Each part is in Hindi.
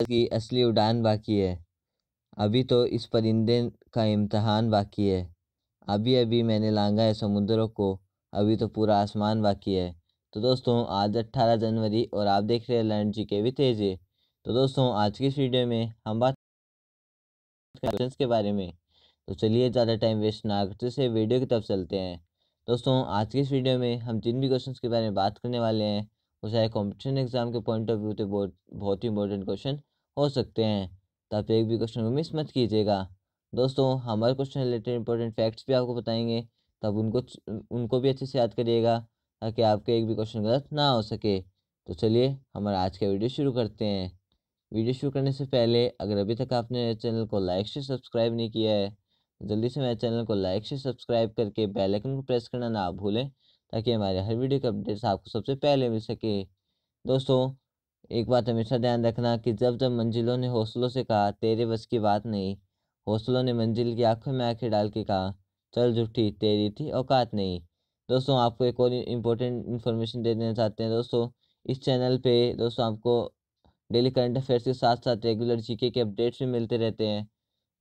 की असली उड़ान बाकी है। अभी तो इस परिंदे का इम्तहान बाकी है। अभी अभी मैंने लांघा है समुद्रों को, अभी तो पूरा आसमान बाकी है। तो दोस्तों आज 18 जनवरी और आप देख रहे हैं लर्न जीके विद एजे। तो दोस्तों आज की इस वीडियो में हम बात क्वेश्चंस के बारे में। तो चलिए ज़्यादा टाइम वेस्ट ना करते से वीडियो की तरफ चलते हैं। दोस्तों आज की इस वीडियो में हम जिन भी क्वेश्चंस के बारे में बात करने वाले हैं वो चाहे कॉम्पिटिशन एग्जाम के पॉइंट ऑफ व्यू से बहुत ही इंपॉर्टेंट क्वेश्चन हो सकते हैं। तो आप एक भी क्वेश्चन को मिस मत कीजिएगा। दोस्तों हमारे क्वेश्चन रिलेटेड इंपॉर्टेंट फैक्ट्स भी आपको बताएंगे, तब उनको भी अच्छे से याद करिएगा ताकि आपके एक भी क्वेश्चन गलत ना हो सके। तो चलिए हमारा आज का वीडियो शुरू करते हैं। वीडियो शुरू करने से पहले अगर अभी तक आपने मेरे चैनल को लाइक से सब्सक्राइब नहीं किया है तो जल्दी से मेरे चैनल को लाइक से सब्सक्राइब करके बेल आइकन को प्रेस करना ना भूलें ताकि हमारे हर वीडियो के अपडेट्स आपको सबसे पहले मिल सके। दोस्तों एक बात हमेशा ध्यान रखना कि जब जब मंजिलों ने हौसलों से कहा तेरे बस की बात नहीं, हौसलों ने मंजिल की आंखों में आंखें डाल के कहा चल झूठी तेरी थी औकात नहीं। दोस्तों आपको एक और इम्पोर्टेंट इन्फॉर्मेशन दे देना चाहते हैं। दोस्तों इस चैनल पे दोस्तों आपको डेली करंट अफेयर्स के साथ साथ रेगुलर जीके के अपडेट्स भी मिलते रहते हैं।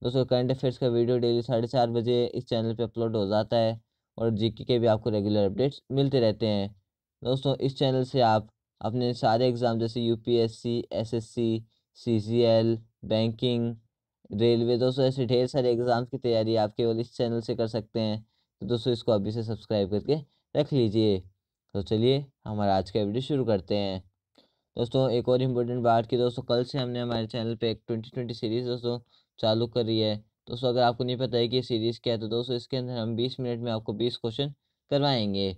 दोस्तों करंट अफेयर्स का वीडियो डेली 4:30 बजे इस चैनल पे अपलोड हो जाता है और जीके के भी आपको रेगुलर अपडेट्स मिलते रहते हैं। दोस्तों इस चैनल से आप अपने सारे एग्ज़ाम जैसे UPSC, SSC, CGL, banking, railway, दोस्तों ऐसे ढेर सारे एग्ज़ाम्स की तैयारी आप केवल इस चैनल से कर सकते हैं। तो दोस्तों इसको अभी से सब्सक्राइब करके रख लीजिए। तो चलिए हमारा आज का वीडियो शुरू करते हैं। दोस्तों एक और इम्पोर्टेंट बात की दोस्तों कल से हमने हमारे चैनल पे एक 2020 सीरीज़ दोस्तों चालू करी है। दोस्तों अगर आपको नहीं पता है कि ये सीरीज़ क्या है तो दोस्तों इसके अंदर हम 20 मिनट में आपको 20 क्वेश्चन करवाएंगे।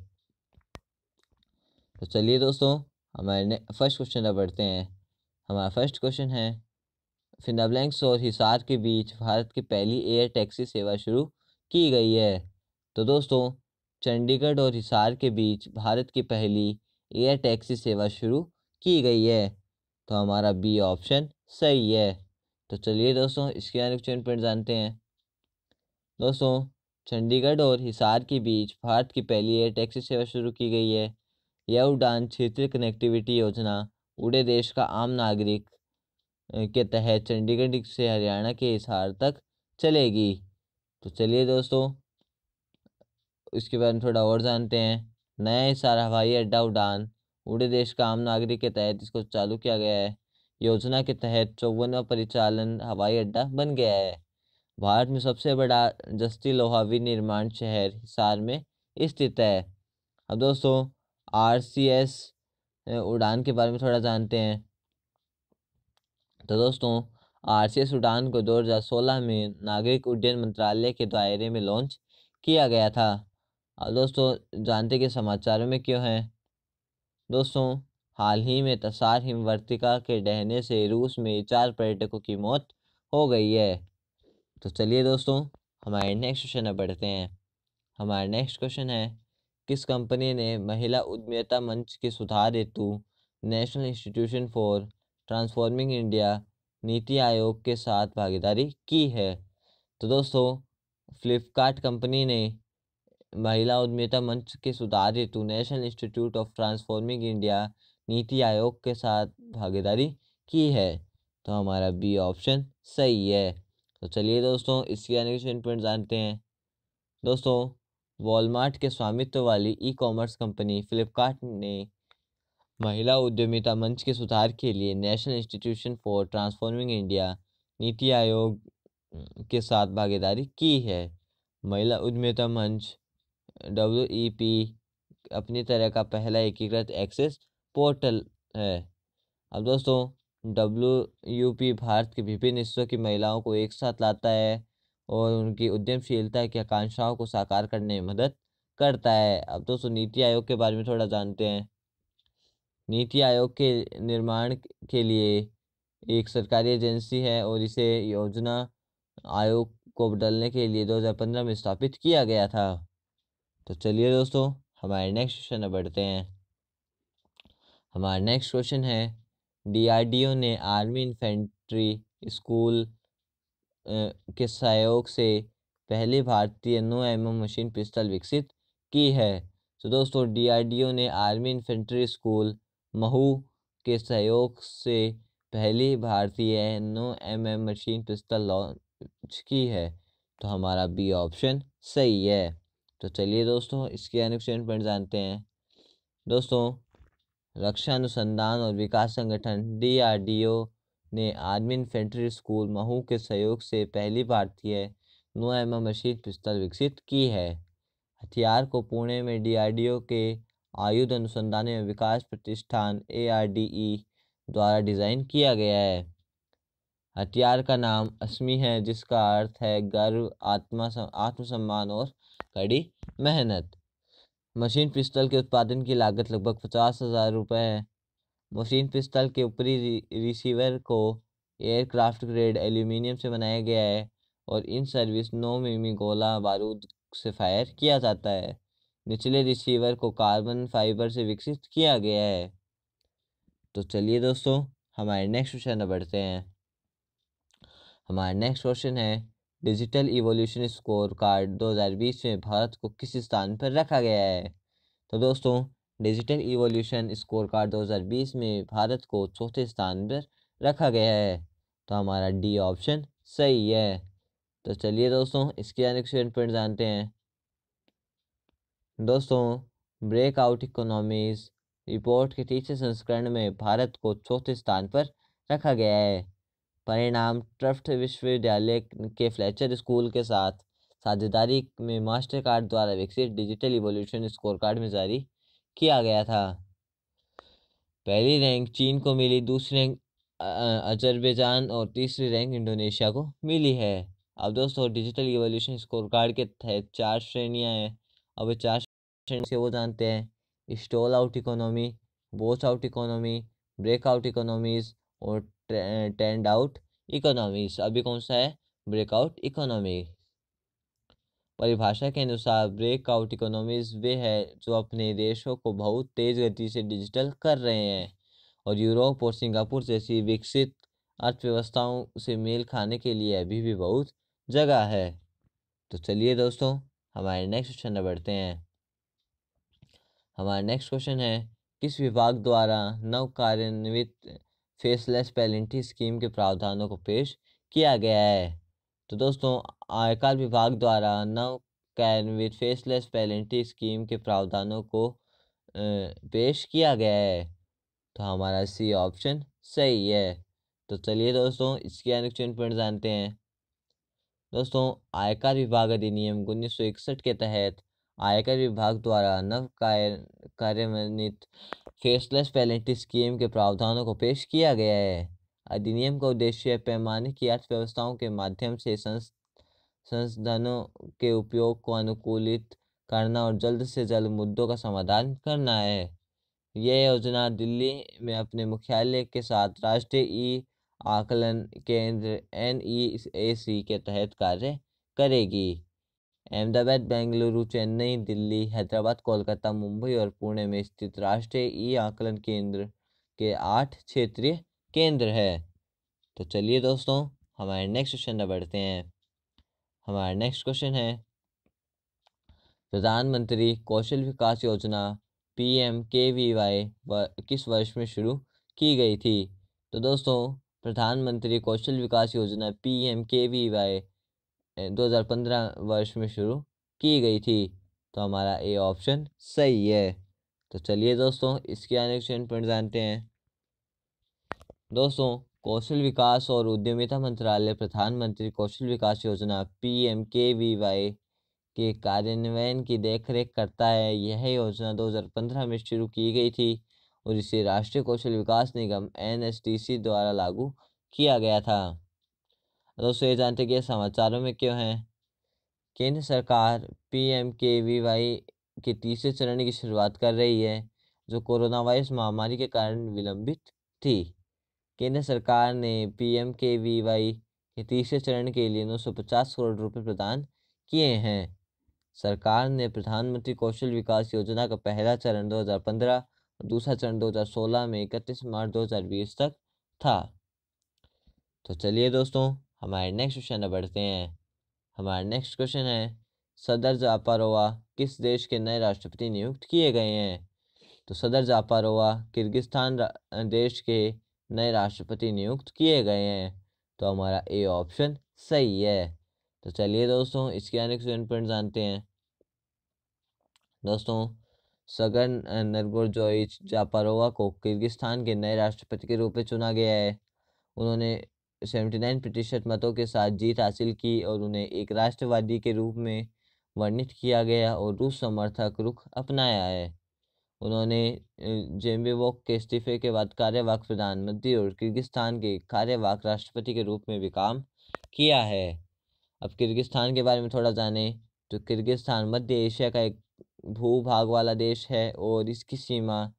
तो चलिए दोस्तों हमारे फर्स्ट क्वेश्चन अब बढ़ते हैं। हमारा फर्स्ट क्वेश्चन है फिनलैंड और हिसार के बीच भारत की पहली एयर टैक्सी सेवा शुरू की गई है। तो दोस्तों चंडीगढ़ और हिसार के बीच भारत की पहली एयर टैक्सी सेवा शुरू की गई है। तो हमारा बी ऑप्शन सही है। तो चलिए दोस्तों इसके आगे क्वेश्चन पॉइंट जानते हैं। दोस्तों चंडीगढ़ और हिसार के बीच भारत की पहली एयर टैक्सी सेवा शुरू की गई है। यह उड़ान क्षेत्रीय कनेक्टिविटी योजना उड़े देश का आम नागरिक के तहत चंडीगढ़ से हरियाणा के हिसार तक चलेगी। तो चलिए दोस्तों इसके बारे में थोड़ा और जानते हैं। नया हिसार हवाई अड्डा उड़ान उड़े देश का आम नागरिक के तहत इसको चालू किया गया है। योजना के तहत 54वां परिचालन हवाई अड्डा बन गया है। भारत में सबसे बड़ा जस्ती लोहा विनिर्माण शहर हिसार में स्थित है। अब दोस्तों आरसीएस उड़ान के बारे में थोड़ा जानते हैं। तो दोस्तों आरसीएस उड़ान को 2016 में नागरिक उड्डयन मंत्रालय के दायरे में लॉन्च किया गया था। अब दोस्तों जानते कि समाचारों में क्यों हैं। दोस्तों हाल ही में तसार हिमवर्तिका के ढहने से रूस में 4 पर्यटकों की मौत हो गई है। तो चलिए दोस्तों हमारे नेक्स्ट क्वेश्चन में बढ़ते हैं। हमारा नेक्स्ट क्वेश्चन है किस कंपनी ने महिला उद्यमिता मंच के सुधार हेतु national institution for transforming India NITI Aayog के साथ भागीदारी की है। तो दोस्तों फ्लिपकार्ट कंपनी ने महिला उद्यमिता मंच के सुधार हेतु national institute of transforming India NITI Aayog के साथ भागीदारी की है। तो हमारा बी ऑप्शन सही है। तो चलिए दोस्तों इसके आगे पॉइंट जानते हैं। दोस्तों वॉलमार्ट के स्वामित्व वाली ई कॉमर्स कंपनी फ्लिपकार्ट ने महिला उद्यमिता मंच के सुधार के लिए national institution for transforming India NITI Aayog के साथ भागीदारी की है। महिला उद्यमिता मंच WEP अपनी तरह का पहला एकीकृत एक्सेस पोर्टल है। अब दोस्तों WUP भारत के विभिन्न हिस्सों की महिलाओं को एक साथ लाता है और उनकी उद्यमशीलता की आकांक्षाओं को साकार करने में मदद करता है। अब दोस्तों नीति आयोग के बारे में थोड़ा जानते हैं। नीति आयोग के निर्माण के लिए एक सरकारी एजेंसी है और इसे योजना आयोग को बदलने के लिए 2015 में स्थापित किया गया था। तो चलिए दोस्तों हमारे नेक्स्ट क्वेश्चन में बढ़ते हैं। हमारा नेक्स्ट क्वेश्चन है DRDO ने आर्मी इन्फेंट्री स्कूल के सहयोग से पहली भारतीय 9mm मशीन पिस्टल विकसित की है। तो दोस्तों DRDO ने आर्मी इन्फेंट्री स्कूल महू के सहयोग से पहली भारतीय 9mm मशीन पिस्टल लॉन्च की है? तो हमारा बी ऑप्शन सही है। तो चलिए दोस्तों इसके अनुच्छेद पॉइंट जानते हैं। दोस्तों, रक्षा अनुसंधान और विकास संगठन DRDO ने आर्मी इन्फेंट्री स्कूल महू के सहयोग से पहली भारतीय 9mm मशीन पिस्टल विकसित की है। हथियार को पुणे में DRDO के आयुध अनुसंधान एवं विकास प्रतिष्ठान ARDE द्वारा डिज़ाइन किया गया है। हथियार का नाम अस्मी है, जिसका अर्थ है गर्व, आत्मसम्मान और कड़ी मेहनत। मशीन पिस्टल के उत्पादन की लागत लगभग 50,000 रुपये है। मशीन पिस्टल के ऊपरी रिसीवर को एयरक्राफ्ट ग्रेड एल्यूमिनियम से बनाया गया है और इन सर्विस 9mm गोला बारूद से फायर किया जाता है। निचले रिसीवर को कार्बन फाइबर से विकसित किया गया है। तो चलिए दोस्तों हमारे नेक्स्ट क्वेश्चन में बढ़ते हैं। हमारा नेक्स्ट क्वेश्चन है, डिजिटल इवोल्यूशन स्कोर कार्ड 2020 में भारत को किस स्थान पर रखा गया है? तो दोस्तों, डिजिटल इवोल्यूशन स्कोर कार्ड 2020 में भारत को चौथे स्थान पर रखा गया है। तो हमारा डी ऑप्शन सही है। तो चलिए दोस्तों इसके अनुच्छेद पॉइंट जानते हैं। दोस्तों, ब्रेकआउट इकोनॉमीज रिपोर्ट के तीसरे संस्करण में भारत को चौथे स्थान पर रखा गया है। परिणाम टफ्ट विश्वविद्यालय के फ्लेचर स्कूल के साथ साझेदारी में मास्टर कार्ड द्वारा विकसित डिजिटल इवोल्यूशन स्कोर कार्ड में जारी किया गया था। पहली रैंक चीन को मिली, दूसरी रैंक अजरबैजान और तीसरी रैंक इंडोनेशिया को मिली है। अब दोस्तों, डिजिटल इवोल्यूशन स्कोर कार्ड के तहत 4 श्रेणियां हैं। अब ये 4 श्रेणी से वो जानते हैं। स्टॉल आउट इकोनॉमी, बोच आउट इकोनॉमी, ब्रेकआउट इकोनॉमीज और ट्रेंड आउट इकोनॉमीज। अभी कौन सा है? Breakout economy. परिभाषा के अनुसार ब्रेकआउट इकोनॉमीज वे है जो अपने देशों को बहुत तेज गति से डिजिटल कर रहे हैं और यूरोप और सिंगापुर जैसी विकसित अर्थव्यवस्थाओं से मेल खाने के लिए अभी भी बहुत जगह है। तो चलिए दोस्तों हमारे नेक्स्ट क्वेश्चन में बढ़ते हैं। हमारा नेक्स्ट क्वेश्चन है, किस विभाग द्वारा नव कार्यान्वित फेसलेस पेनल्टी स्कीम के प्रावधानों को पेश किया गया है? तो दोस्तों, आयकर विभाग द्वारा नव कार्यान्वित फेसलेस पेनल्टी स्कीम के प्रावधानों को पेश किया गया है। तो हमारा सी ऑप्शन सही है। तो चलिए दोस्तों इसके अनुच्छेद पॉइंट जानते हैं। दोस्तों, आयकर विभाग अधिनियम 1961 के तहत आयकर विभाग द्वारा नव कार्यान्वित फेसलेस पेनल्टी स्कीम के प्रावधानों को पेश किया गया है। अधिनियम का उद्देश्य पैमाने की अर्थव्यवस्थाओं के माध्यम से संसाधनों के उपयोग को अनुकूलित करना और जल्द से जल्द मुद्दों का समाधान करना है। यह योजना दिल्ली में अपने मुख्यालय के साथ राष्ट्रीय ई आकलन केंद्र NEAC के तहत कार्य करेगी। अहमदाबाद, बेंगलुरु, चेन्नई, दिल्ली, हैदराबाद, कोलकाता, मुंबई और पुणे में स्थित राष्ट्रीय ई आकलन केंद्र के 8 क्षेत्रीय केंद्र है। तो चलिए दोस्तों हमारे नेक्स्ट क्वेश्चन में बढ़ते हैं। हमारा नेक्स्ट क्वेश्चन है, प्रधानमंत्री कौशल विकास योजना PMKVY किस वर्ष में शुरू की गई थी? तो दोस्तों, प्रधानमंत्री कौशल विकास योजना PMKVY 2015 वर्ष में शुरू की गई थी। तो हमारा ए ऑप्शन सही है। तो चलिए दोस्तों इसके अनुच्छेद पॉइंट जानते हैं। दोस्तों, कौशल विकास और उद्यमिता मंत्रालय प्रधानमंत्री कौशल विकास योजना PMKVY के कार्यान्वयन की देखरेख करता है। यह योजना 2015 में शुरू की गई थी और इसे राष्ट्रीय कौशल विकास निगम NSDC द्वारा लागू किया गया था। दोस्तों, ये जानते कि समाचारों में क्यों है। केंद्र सरकार PMKVY के तीसरे चरण की शुरुआत कर रही है जो कोरोना वायरस महामारी के कारण विलंबित थी। केंद्र सरकार ने PMKVY के तीसरे चरण के लिए 950 करोड़ रुपए प्रदान किए हैं। सरकार ने प्रधानमंत्री कौशल विकास योजना का पहला चरण 2015 और दूसरा चरण 2016 में 31 मार्च 2020 तक था। तो चलिए दोस्तों हमारे नेक्स्ट क्वेश्चन में बढ़ते हैं। हमारा नेक्स्ट क्वेश्चन है, सदर जापारोवा किस देश के नए राष्ट्रपति नियुक्त किए गए हैं? तो सदर जापारोवा किर्गिस्तान देश के नए राष्ट्रपति नियुक्त किए गए हैं। तो हमारा ए ऑप्शन सही है। तो चलिए दोस्तों, इसके आने के पॉइंट जानते हैं। दोस्तों, सगर नरगोरजोइच जापारोवा को किर्गिस्तान के नए राष्ट्रपति के रूप में चुना गया है। उन्होंने 79% मतों के साथ जीत हासिल की और उन्हें एक राष्ट्रवादी के रूप में वर्णित किया गया और रूस समर्थक रुख अपनाया है। उन्होंने जेम्बेवोक के इस्तीफे के बाद कार्यवाहक प्रधानमंत्री और किर्गिस्तान के कार्यवाहक राष्ट्रपति के रूप में भी काम किया है। अब किर्गिस्तान के बारे में थोड़ा जानें तो किर्गिस्तान मध्य एशिया का एक भूभाग वाला देश है और इसकी सीमा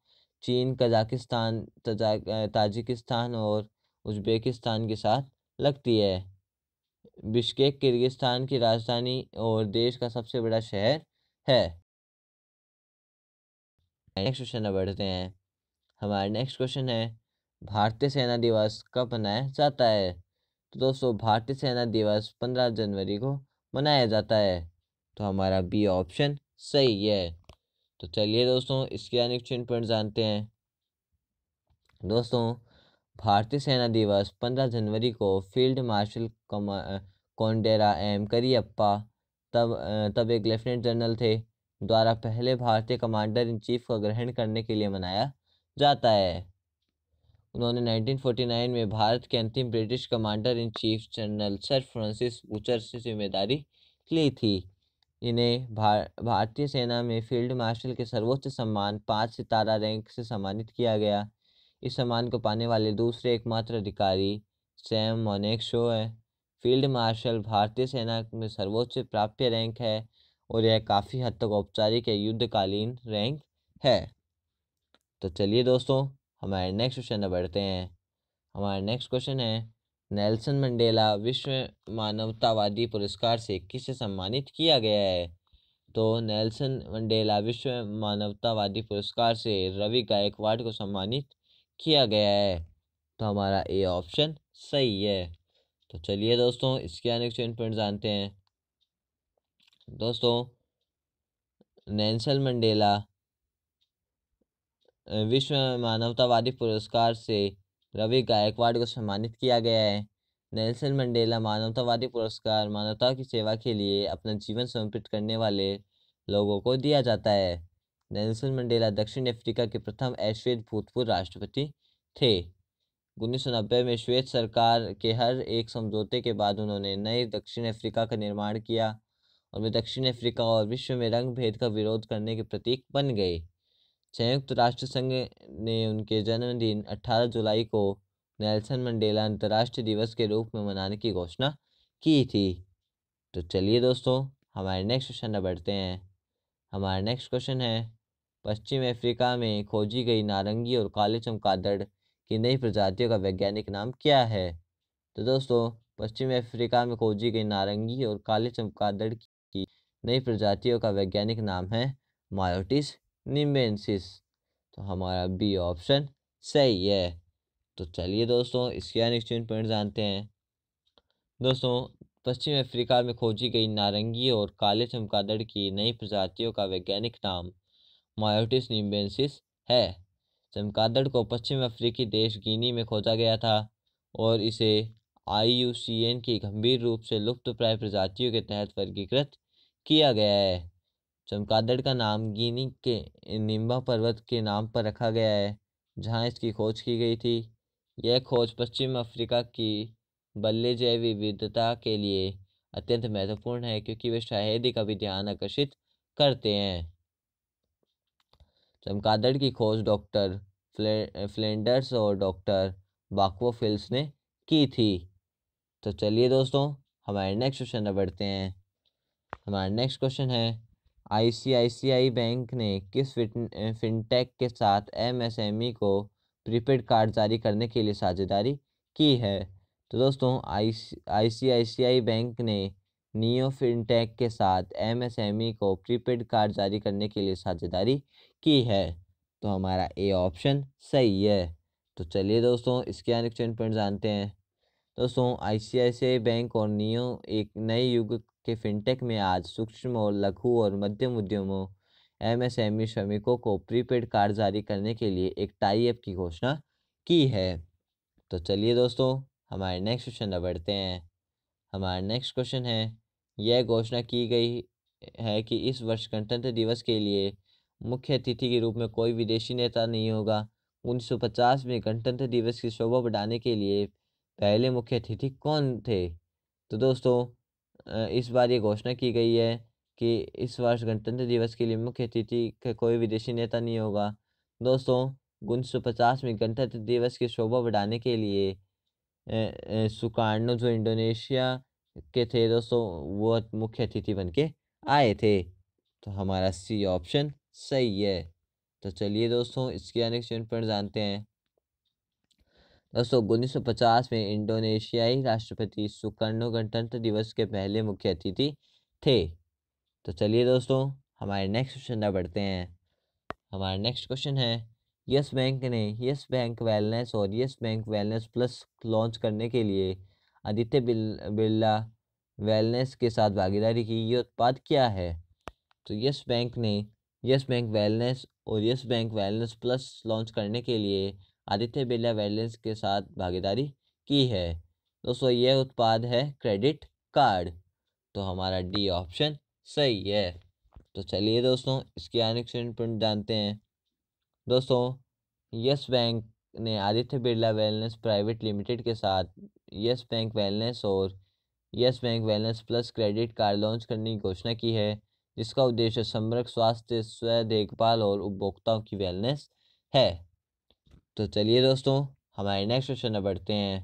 चीन, कजाकिस्तान, ताजिकिस्तान और उज़्बेकिस्तान के साथ लगती है। बिश्केक किर्गिस्तान की राजधानी और देश का सबसे बड़ा शहर है। नेक्स्ट क्वेश्चन बढ़ते हैं। हमारा नेक्स्ट क्वेश्चन है, भारतीय सेना दिवस कब मनाया जाता है? तो दोस्तों, भारतीय सेना दिवस 15 जनवरी को मनाया जाता है। तो हमारा बी ऑप्शन सही है। तो चलिए दोस्तों, इसके अनेक पॉइंट जानते हैं। दोस्तों, भारतीय सेना दिवस 15 जनवरी को फील्ड मार्शल कोंडेरा एम करियप्पा, तब एक लेफ्टिनेंट जनरल थे, द्वारा पहले भारतीय कमांडर इन चीफ का ग्रहण करने के लिए मनाया जाता है। उन्होंने 1949 में भारत के अंतिम British commander in chief general sir Francis butcher से जिम्मेदारी ली थी। इन्हें भारतीय सेना में फील्ड मार्शल के सर्वोच्च सम्मान 5 सितारा रैंक से सम्मानित किया गया। इस सम्मान को पाने वाले दूसरे एकमात्र अधिकारी सैम मोनेक्शो है। फील्ड मार्शल भारतीय सेना में सर्वोच्च प्राप्य रैंक है और यह काफ़ी हद तक औपचारिक या युद्धकालीन रैंक है। तो चलिए दोस्तों, हमारे नेक्स्ट क्वेश्चन बढ़ते हैं। हमारा नेक्स्ट क्वेश्चन है, नेल्सन मंडेला विश्व मानवतावादी पुरस्कार से किसे सम्मानित किया गया है? तो नेल्सन मंडेला विश्व मानवतावादी पुरस्कार से रवि गायकवाड़ को सम्मानित किया गया है। तो हमारा ए ऑप्शन सही है। तो चलिए दोस्तों, इसके अनेक पॉइंट जानते हैं। दोस्तों, नेल्सन मंडेला विश्व मानवतावादी पुरस्कार से रवि गायकवाड़ को सम्मानित किया गया है। नेल्सन मंडेला मानवतावादी पुरस्कार मानवता की सेवा के लिए अपना जीवन समर्पित करने वाले लोगों को दिया जाता है। नेल्सन मंडेला दक्षिण अफ्रीका के प्रथम अश्वेत भूतपूर्व राष्ट्रपति थे। 1990 में श्वेत सरकार के हर एक समझौते के बाद उन्होंने नए दक्षिण अफ्रीका का निर्माण किया और वे दक्षिण अफ्रीका और विश्व में रंग भेद का विरोध करने के प्रतीक बन गए। संयुक्त राष्ट्र संघ ने उनके जन्मदिन 18 जुलाई को नेल्सन मंडेला अंतर्राष्ट्रीय दिवस के रूप में मनाने की घोषणा की थी। तो चलिए दोस्तों, हमारे नेक्स्ट क्वेश्चन बढ़ते हैं। हमारा नेक्स्ट क्वेश्चन है, पश्चिम अफ्रीका में खोजी गई नारंगी और काले चमगादड़ की नई प्रजातियों का वैज्ञानिक नाम क्या है? तो दोस्तों, पश्चिम अफ्रीका में खोजी गई नारंगी और काले चमगादड़ की नई प्रजातियों का वैज्ञानिक नाम है मायोटिस निम्बेंसिस। तो हमारा बी ऑप्शन सही है। तो चलिए दोस्तों, इसके अनेक पॉइंट जानते हैं। दोस्तों, पश्चिम अफ्रीका में खोजी गई नारंगी और काले चमगादड़ की नई प्रजातियों का वैज्ञानिक नाम मायोटिस निम्बेंसिस है। चमगादड़ को पश्चिम अफ्रीकी देश गिनी में खोजा गया था और इसे IUCN की गंभीर रूप से लुप्तप्राय प्रजातियों के तहत वर्गीकृत किया गया है। चमगादड़ का नाम गिनी के निम्बा पर्वत के नाम पर रखा गया है, जहां इसकी खोज की गई थी। यह खोज पश्चिम अफ्रीका की बल्ले जैव विविधता के लिए अत्यंत महत्वपूर्ण है क्योंकि वे शायद ही कभी ध्यान आकर्षित करते हैं। चमगादड़ की खोज डॉक्टर फ्लेंडर्स और डॉक्टर बाक्वोफिल्स ने की थी। तो चलिए दोस्तों, हमारे नेक्स्ट क्वेश्चन बढ़ते हैं। हमारा नेक्स्ट क्वेश्चन है, ICICI बैंक ने किस फिनटेक के साथ MSME को प्रीपेड कार्ड जारी करने के लिए साझेदारी की है? तो दोस्तों, ICICI बैंक ने नियो फिनटेक के साथ MSME को प्रीपेड कार्ड जारी करने के लिए साझेदारी की है। तो हमारा ए ऑप्शन सही है। तो चलिए दोस्तों, इसके अनेक पॉइंट जानते हैं। दोस्तों, ICICI बैंक और नियो एक नए युग के फिनटेक में आज सूक्ष्म और लघु और मध्यम उद्यमों MSME श्रमिकों को प्रीपेड कार्ड जारी करने के लिए एक टाई अप की घोषणा की है। तो चलिए दोस्तों हमारे नेक्स्ट क्वेश्चन पर बढ़ते हैं। हमारा नेक्स्ट क्वेश्चन है, यह घोषणा की गई है कि इस वर्ष गणतंत्र दिवस के लिए मुख्य अतिथि के रूप में कोई विदेशी नेता नहीं होगा। 1950 में गणतंत्र दिवस की शोभा बढ़ाने के लिए पहले मुख्य अतिथि कौन थे? तो दोस्तों इस बार ये घोषणा की गई है कि इस वर्ष गणतंत्र दिवस के लिए मुख्य अतिथि का कोई विदेशी नेता नहीं होगा। दोस्तों 1950 में गणतंत्र दिवस की शोभा बढ़ाने के लिए सुकार्नो जो इंडोनेशिया के थे दोस्तों, वो मुख्य अतिथि बन के आए थे। तो हमारा सी ऑप्शन सही है। तो चलिए दोस्तों इसके नेक्स्ट पॉइंट जानते हैं। दोस्तों 1950 में इंडोनेशियाई राष्ट्रपति सुकर्नो गणतंत्र दिवस के पहले मुख्य अतिथि थे। तो चलिए दोस्तों हमारे नेक्स्ट क्वेश्चन पर बढ़ते हैं। हमारा नेक्स्ट क्वेश्चन है, यस बैंक ने यस बैंक वेलनेस और yes bank wellness plus launch करने के लिए आदित्य बिरला वेलनेस के साथ भागीदारी की। ये उत्पाद क्या है? तो यस बैंक ने यस बैंक वेलनेस और yes bank wellness plus launch करने के लिए आदित्य बिरला वेलनेस के साथ भागीदारी की है। दोस्तों यह उत्पाद है क्रेडिट कार्ड। तो हमारा डी ऑप्शन सही है। तो चलिए दोस्तों इसके आने पॉइंट जानते हैं। दोस्तों यस बैंक ने Aditya Birla wellness private limited के साथ यस बैंक वेलनेस और yes bank wellness plus credit card launch करने की घोषणा की है, जिसका उद्देश्य समग्र स्वास्थ्य, स्व देखभाल और उपभोक्ताओं की वेलनेस है। तो चलिए दोस्तों हमारे नेक्स्ट क्वेश्चन में बढ़ते हैं।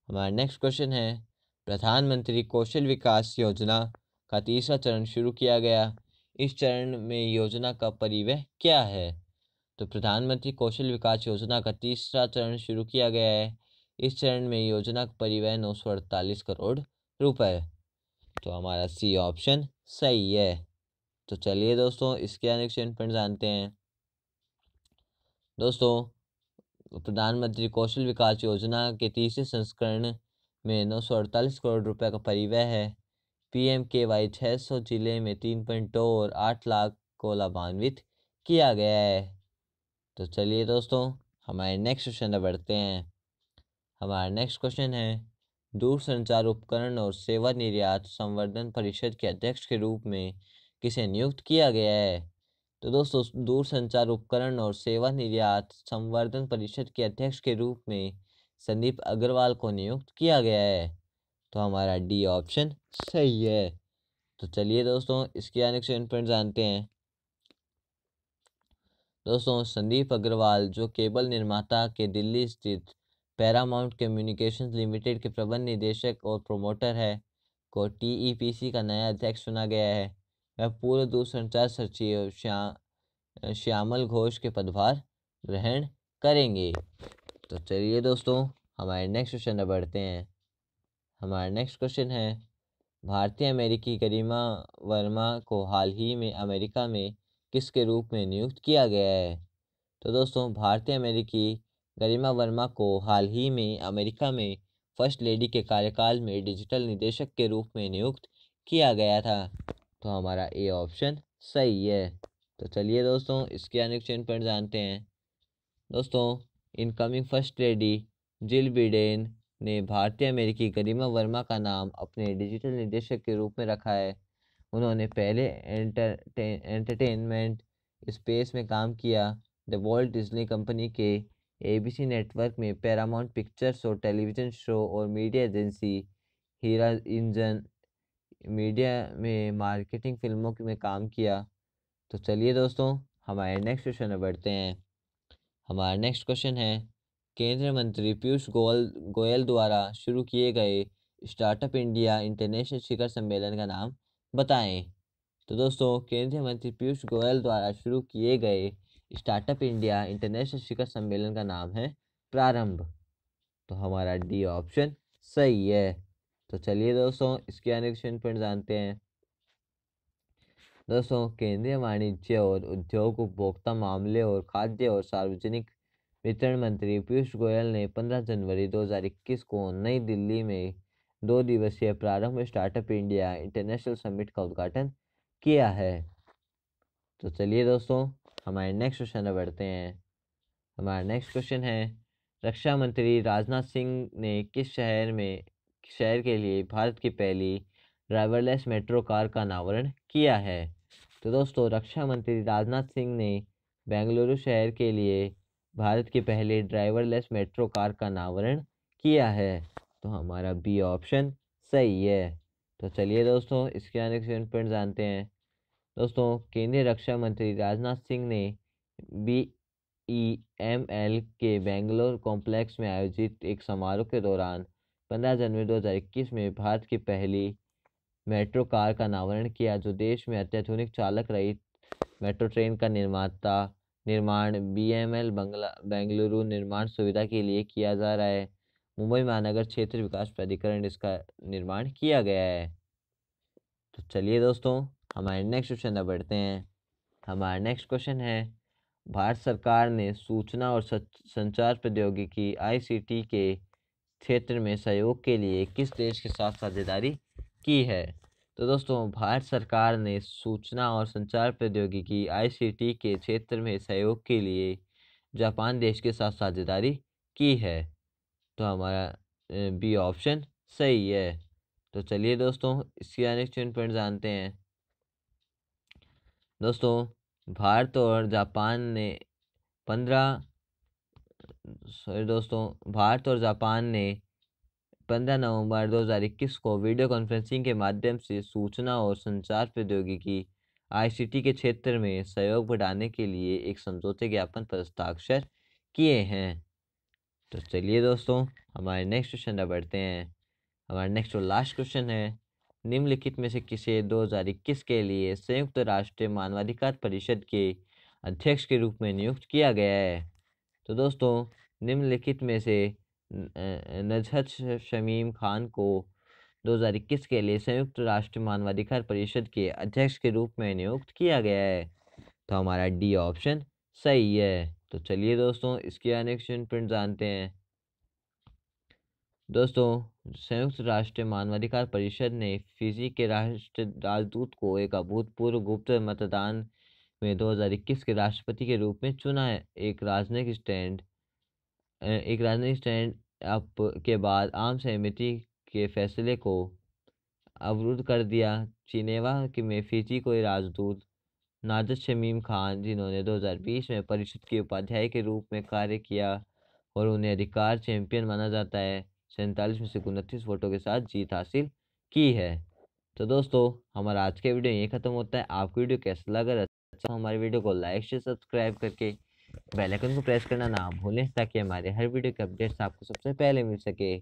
हमारा नेक्स्ट क्वेश्चन है, प्रधानमंत्री कौशल विकास योजना का तीसरा चरण शुरू किया गया। इस चरण में योजना का परिव्यय क्या है? तो प्रधानमंत्री कौशल विकास योजना का तीसरा चरण शुरू किया गया है। इस चरण में योजना का परिव्यय 948 करोड़ रुपए। तो हमारा सी ऑप्शन सही है। तो चलिए दोस्तों इसके नेक्स्ट पॉइंट जानते हैं। दोस्तों प्रधानमंत्री कौशल विकास योजना के तीसरे संस्करण में 948 करोड़ रुपए का परिव्यय है। PMKY 600 जिले में 3.2 और 8 लाख को लाभान्वित किया गया है। तो चलिए दोस्तों हमारे नेक्स्ट क्वेश्चन पर बढ़ते हैं। हमारा नेक्स्ट क्वेश्चन है, दूरसंचार उपकरण और सेवा निर्यात संवर्धन परिषद के अध्यक्ष के रूप में किसे नियुक्त किया गया है? तो दोस्तों दूरसंचार उपकरण और सेवा निर्यात संवर्धन परिषद के अध्यक्ष के रूप में संदीप अग्रवाल को नियुक्त किया गया है। तो हमारा डी ऑप्शन सही है। तो चलिए दोस्तों इसके नेक्स्ट पॉइंट जानते हैं। दोस्तों संदीप अग्रवाल जो केबल निर्माता के दिल्ली स्थित पैरामाउंट कम्युनिकेशंस लिमिटेड के प्रबंध निदेशक और प्रोमोटर है, को TEPC का नया अध्यक्ष चुना गया है। वह पूर्व दूरसंचार सचिव श्यामल घोष के पदभार ग्रहण करेंगे। तो चलिए दोस्तों हमारे नेक्स्ट क्वेश्चन पर बढ़ते हैं। हमारा नेक्स्ट क्वेश्चन है, भारतीय अमेरिकी गरिमा वर्मा को हाल ही में अमेरिका में किसके रूप में नियुक्त किया गया है? तो दोस्तों भारतीय अमेरिकी गरिमा वर्मा को हाल ही में अमेरिका में फर्स्ट लेडी के कार्यकाल में डिजिटल निदेशक के रूप में नियुक्त किया गया था। तो हमारा ए ऑप्शन सही है। तो चलिए दोस्तों इसके नेक्स्ट पॉइंट जानते हैं। दोस्तों इनकमिंग फर्स्ट लेडी जिल बिडेन ने भारतीय अमेरिकी गरिमा वर्मा का नाम अपने डिजिटल निदेशक के रूप में रखा है। उन्होंने पहले एंटरटेनमेंट स्पेस में काम किया। द वॉल्ट डिज्नी कंपनी के ABC नेटवर्क में पैरामाउंट पिक्चर्स और टेलीविज़न शो और मीडिया एजेंसी हीरा इंजन मीडिया में मार्केटिंग फिल्मों में काम किया। तो चलिए दोस्तों हमारे नेक्स्ट क्वेश्चन में बढ़ते हैं। हमारा नेक्स्ट क्वेश्चन है, केंद्रीय मंत्री पीयूष गोयल द्वारा शुरू किए गए स्टार्टअप इंडिया इंटरनेशनल शिखर सम्मेलन का नाम बताएं। तो दोस्तों केंद्रीय मंत्री पीयूष गोयल द्वारा शुरू किए गए स्टार्टअप इंडिया इंटरनेशनल शिखर सम्मेलन का नाम है प्रारंभ। तो हमारा डी ऑप्शन सही है। तो चलिए दोस्तों इसके नेक्स्ट पॉइंट जानते हैं। दोस्तों केंद्रीय वाणिज्य और उद्योग, उपभोक्ता मामले और खाद्य और सार्वजनिक वितरण मंत्री पीयूष गोयल ने 15 जनवरी 2021 को नई दिल्ली में 2 दिवसीय प्रारंभ स्टार्टअप इंडिया इंटरनेशनल समिट का उद्घाटन किया है। तो चलिए दोस्तों हमारे नेक्स्ट क्वेश्चन में बढ़ते हैं। हमारा नेक्स्ट क्वेश्चन है, रक्षा मंत्री राजनाथ सिंह ने किस शहर के लिए भारत की पहली ड्राइवरलेस मेट्रो कार का अनावरण किया है? तो दोस्तों, रक्षा मंत्री राजनाथ सिंह ने बेंगलुरु शहर के लिए भारत की पहली ड्राइवरलेस मेट्रो कार का अनावरण किया है। तो हमारा बी ऑप्शन सही है। तो चलिए दोस्तों, इसके आने के पॉइंट जानते हैं। दोस्तों, केंद्रीय रक्षा मंत्री राजनाथ सिंह ने BEML के बेंगलोर कॉम्प्लेक्स में आयोजित एक समारोह के दौरान 15 जनवरी 2021 में भारत की पहली मेट्रो कार का अनावरण किया, जो देश में अत्याधुनिक चालक रहित मेट्रो ट्रेन का निर्माण BEML बेंगलुरु निर्माण सुविधा के लिए किया जा रहा है। मुंबई महानगर क्षेत्र विकास प्राधिकरण इसका निर्माण किया गया है। तो चलिए दोस्तों, हमारे नेक्स्ट क्वेश्चन बढ़ते हैं। हमारा नेक्स्ट क्वेश्चन है, भारत सरकार ने सूचना और संचार प्रौद्योगिकी ICT के क्षेत्र में सहयोग के लिए किस देश के साथ साझेदारी की है? तो दोस्तों, भारत सरकार ने सूचना और संचार प्रौद्योगिकी ICT के क्षेत्र में सहयोग के लिए जापान देश के साथ साझेदारी की है। तो हमारा बी ऑप्शन सही है। तो चलिए दोस्तों, इसके नेक्स्ट पॉइंट जानते हैं। दोस्तों, भारत और जापान ने 15 नवंबर 2021 को वीडियो कॉन्फ्रेंसिंग के माध्यम से सूचना और संचार प्रौद्योगिकी ICT के क्षेत्र में सहयोग बढ़ाने के लिए एक समझौते ज्ञापन पर हस्ताक्षर किए हैं। तो चलिए दोस्तों, हमारे नेक्स्ट क्वेश्चन बढ़ते हैं। हमारा नेक्स्ट और लास्ट क्वेश्चन है, निम्नलिखित में से किसे 2021 के लिए संयुक्त राष्ट्र मानवाधिकार परिषद के अध्यक्ष के रूप में नियुक्त किया गया है? तो दोस्तों, निम्नलिखित में से नजहत शमीम खान को 2021 के लिए संयुक्त राष्ट्र मानवाधिकार परिषद के अध्यक्ष के रूप में नियुक्त किया गया है। तो हमारा डी ऑप्शन सही है। तो चलिए दोस्तों, इसके नेक्स्ट प्रिंट जानते हैं। दोस्तों, संयुक्त राष्ट्र मानवाधिकार परिषद ने फिजी के राजदूत को एक अभूतपूर्व गुप्त मतदान में 2021 के राष्ट्रपति के रूप में चुना है। एक राजनीतिक स्टैंड अप के बाद आम सहमति के फैसले को अवरुद्ध कर दिया। जिनेवा में फिजी के राजदूत नजहत शमीम खान, जिन्होंने 2020 में परिषद के उपाध्याय के रूप में कार्य किया और उन्हें अधिकार चैंपियन माना जाता है, 47 में से 29 वोटों के साथ जीत हासिल की है। तो दोस्तों, हमारा आज का वीडियो यहीं ख़त्म होता है। आपको वीडियो कैसा लगा? अच्छा, हमारे वीडियो को लाइक शेयर सब्सक्राइब करके बेल आइकन को प्रेस करना ना भूलें, ताकि हमारे हर वीडियो के अपडेट्स आपको सबसे पहले मिल सके।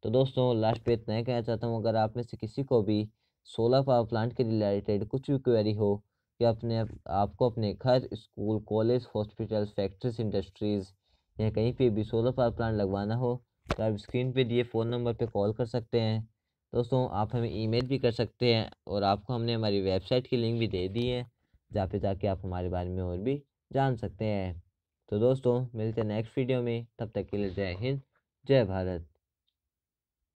तो दोस्तों, लास्ट पे इतना ही कहना चाहता हूँ, अगर आप में से किसी को भी सोलर पावर प्लांट के रिलेटेड कुछ भी क्वेरी हो, या आपको अपने घर, school, college, hospital, factories, industries या कहीं पे भी सोलर पावर प्लांट लगवाना हो, तो आप स्क्रीन पे दिए फ़ोन नंबर पे कॉल कर सकते हैं। दोस्तों, आप हमें ईमेल भी कर सकते हैं, और आपको हमने हमारी वेबसाइट की लिंक भी दे दी है, जहाँ पे जाके आप हमारे बारे में और भी जान सकते हैं। तो दोस्तों, मिलते हैं नेक्स्ट वीडियो में। तब तक के लिए जय हिंद, जय भारत।